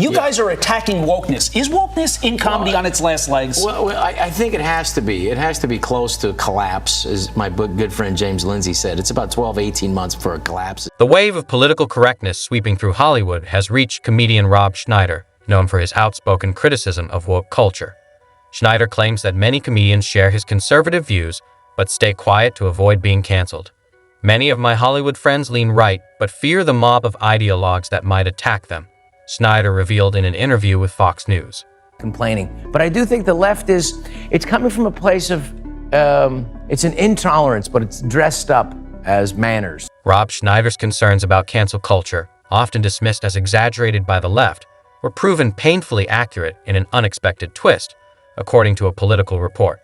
You guys are attacking wokeness. Is wokeness in comedy on its last legs? Well, I think it has to be. It has to be close to collapse, as my good friend James Lindsay said. It's about 12, 18 months before it collapses. The wave of political correctness sweeping through Hollywood has reached comedian Rob Schneider, known for his outspoken criticism of woke culture. Schneider claims that many comedians share his conservative views, but stay quiet to avoid being canceled. Many of my Hollywood friends lean right, but fear the mob of ideologues that might attack them, Schneider revealed in an interview with Fox News. Complaining. But I do think the left it's coming from a place of, it's an intolerance, but it's dressed up as manners. Rob Schneider's concerns about cancel culture, often dismissed as exaggerated by the left, were proven painfully accurate in an unexpected twist, according to a political report.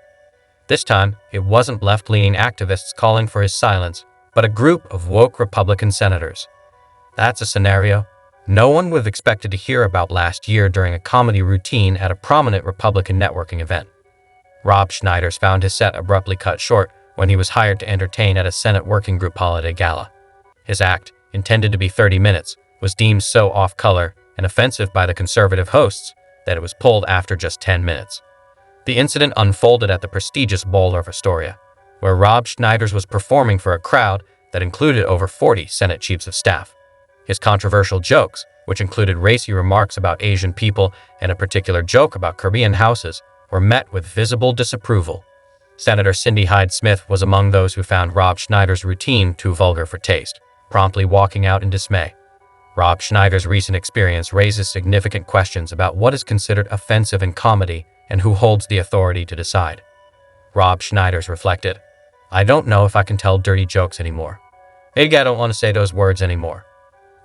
This time, it wasn't left-leaning activists calling for his silence, but a group of woke Republican senators. That's a scenario no one would have expected to hear about last year during a comedy routine at a prominent Republican networking event. Rob Schneider's found his set abruptly cut short when he was hired to entertain at a Senate Working Group holiday gala. His act, intended to be 30 minutes, was deemed so off-color and offensive by the conservative hosts that it was pulled after just 10 minutes. The incident unfolded at the prestigious Bowl of Astoria, where Rob Schneider was performing for a crowd that included over 40 Senate chiefs of staff. His controversial jokes, which included racy remarks about Asian people and a particular joke about Korean houses, were met with visible disapproval. Senator Cindy Hyde-Smith was among those who found Rob Schneider's routine too vulgar for taste, promptly walking out in dismay. Rob Schneider's recent experience raises significant questions about what is considered offensive in comedy and who holds the authority to decide. Rob Schneider's reflected, "I don't know if I can tell dirty jokes anymore. Maybe I don't want to say those words anymore."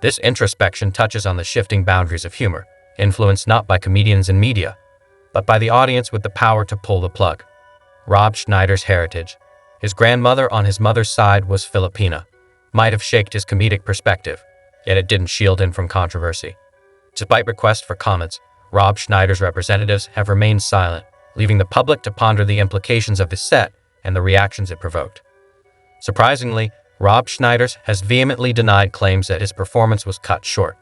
This introspection touches on the shifting boundaries of humor, influenced not by comedians and media, but by the audience with the power to pull the plug. Rob Schneider's heritage, his grandmother on his mother's side was Filipina, might have shaked his comedic perspective, yet it didn't shield him from controversy. Despite requests for comments, Rob Schneider's representatives have remained silent, leaving the public to ponder the implications of his set and the reactions it provoked. Surprisingly, Rob Schneider has vehemently denied claims that his performance was cut short.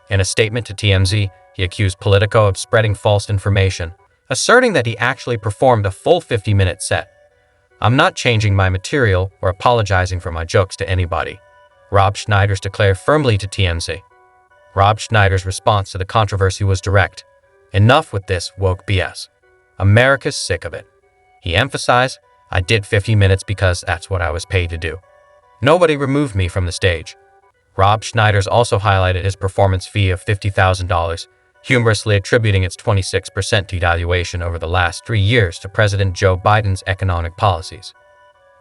In a statement to TMZ, he accused Politico of spreading false information, asserting that he actually performed a full 50-minute set. "I'm not changing my material or apologizing for my jokes to anybody," Rob Schneider declared firmly to TMZ. Rob Schneider's response to the controversy was direct. "Enough with this woke BS. America's sick of it." He emphasized, "I did 50 minutes because that's what I was paid to do. Nobody removed me from the stage." Rob Schneider's also highlighted his performance fee of $50,000, humorously attributing its 26% devaluation over the last 3 years to President Joe Biden's economic policies.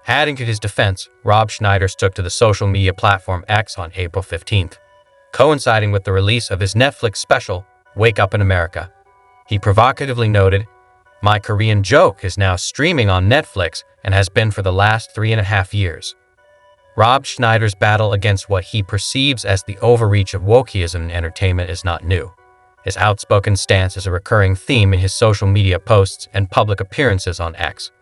Adding to his defense, Rob Schneider took to the social media platform X on April 15th, coinciding with the release of his Netflix special, Wake Up in America. He provocatively noted, "My Korean joke is now streaming on Netflix and has been for the last 3.5 years. Rob Schneider's battle against what he perceives as the overreach of wokeism in entertainment is not new. His outspoken stance is a recurring theme in his social media posts and public appearances on X.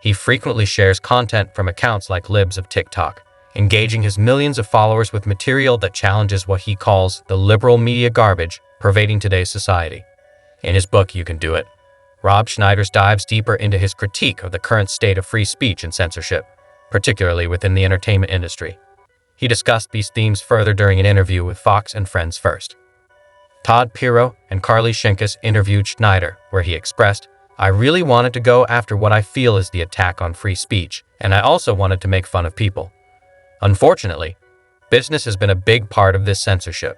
He frequently shares content from accounts like Libs of TikTok, engaging his millions of followers with material that challenges what he calls the liberal media garbage pervading today's society. In his book, You Can Do It, Rob Schneider dives deeper into his critique of the current state of free speech and censorship, particularly within the entertainment industry. He discussed these themes further during an interview with Fox and Friends First. Todd Pirro and Carly Shinkus interviewed Schneider, where he expressed, "I really wanted to go after what I feel is the attack on free speech, and I also wanted to make fun of people. Unfortunately, business has been a big part of this censorship."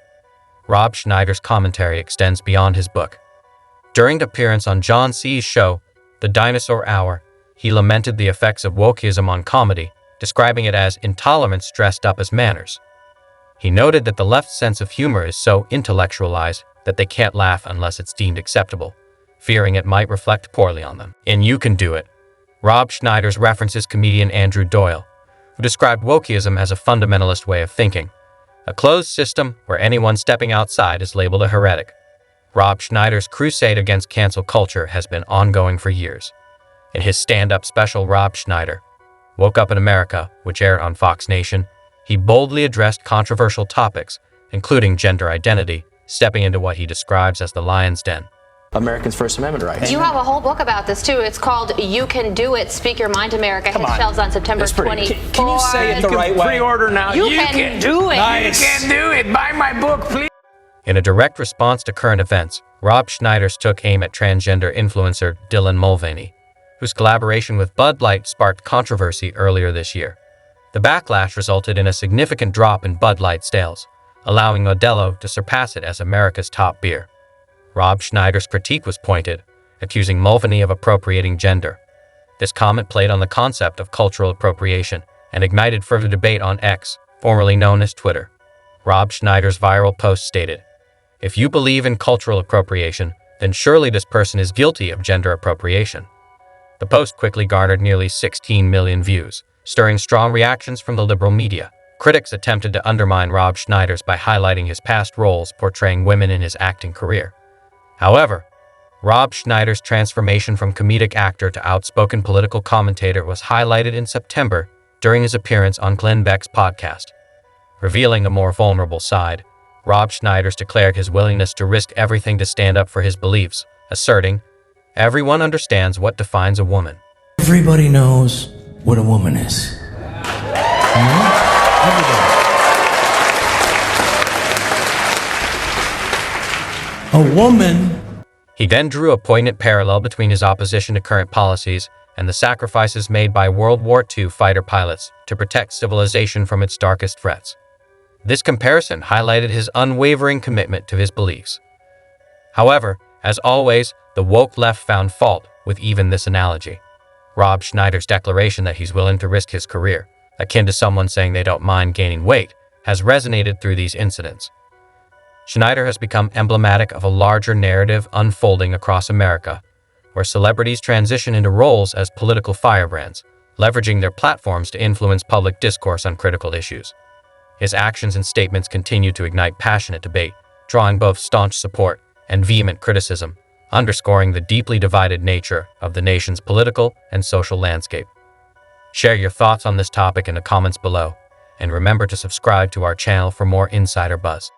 Rob Schneider's commentary extends beyond his book. During the appearance on John C.'s show, The Dinosaur Hour, he lamented the effects of wokeism on comedy, describing it as intolerance dressed up as manners. He noted that the left's sense of humor is so intellectualized that they can't laugh unless it's deemed acceptable, fearing it might reflect poorly on them. In You Can Do It, Rob Schneider references comedian Andrew Doyle, who described wokeism as a fundamentalist way of thinking, a closed system where anyone stepping outside is labeled a heretic. Rob Schneider's crusade against cancel culture has been ongoing for years. In his stand-up special Rob Schneider, Woke Up in America, which aired on Fox Nation, he boldly addressed controversial topics, including gender identity, stepping into what he describes as the lion's den. Americans' First Amendment rights. You have a whole book about this, too. It's called You Can Do It, Speak Your Mind, America. Hit shelves on September 24th. Can you say it the right way? Pre-order now. You can do it. Nice. You can do it. Buy my book, please. In a direct response to current events, Rob Schneider took aim at transgender influencer Dylan Mulvaney, whose collaboration with Bud Light sparked controversy earlier this year. The backlash resulted in a significant drop in Bud Light sales, allowing Modelo to surpass it as America's top beer. Rob Schneider's critique was pointed, accusing Mulvaney of appropriating gender. This comment played on the concept of cultural appropriation and ignited further debate on X, formerly known as Twitter. Rob Schneider's viral post stated, "If you believe in cultural appropriation, then surely this person is guilty of gender appropriation." The post quickly garnered nearly 16 million views, stirring strong reactions from the liberal media. Critics attempted to undermine Rob Schneider's by highlighting his past roles portraying women in his acting career. However, Rob Schneider's transformation from comedic actor to outspoken political commentator was highlighted in September during his appearance on Glenn Beck's podcast. Revealing a more vulnerable side, Rob Schneider declared his willingness to risk everything to stand up for his beliefs, asserting, "Everyone understands what defines a woman. Everybody knows what a woman is. A woman." He then drew a poignant parallel between his opposition to current policies and the sacrifices made by World War II fighter pilots to protect civilization from its darkest threats. This comparison highlighted his unwavering commitment to his beliefs. However, as always, the woke left found fault with even this analogy. Rob Schneider's declaration that he's willing to risk his career, akin to someone saying they don't mind gaining weight, has resonated through these incidents. Schneider has become emblematic of a larger narrative unfolding across America, where celebrities transition into roles as political firebrands, leveraging their platforms to influence public discourse on critical issues. His actions and statements continue to ignite passionate debate, drawing both staunch support and vehement criticism, underscoring the deeply divided nature of the nation's political and social landscape. Share your thoughts on this topic in the comments below, and remember to subscribe to our channel for more insider buzz.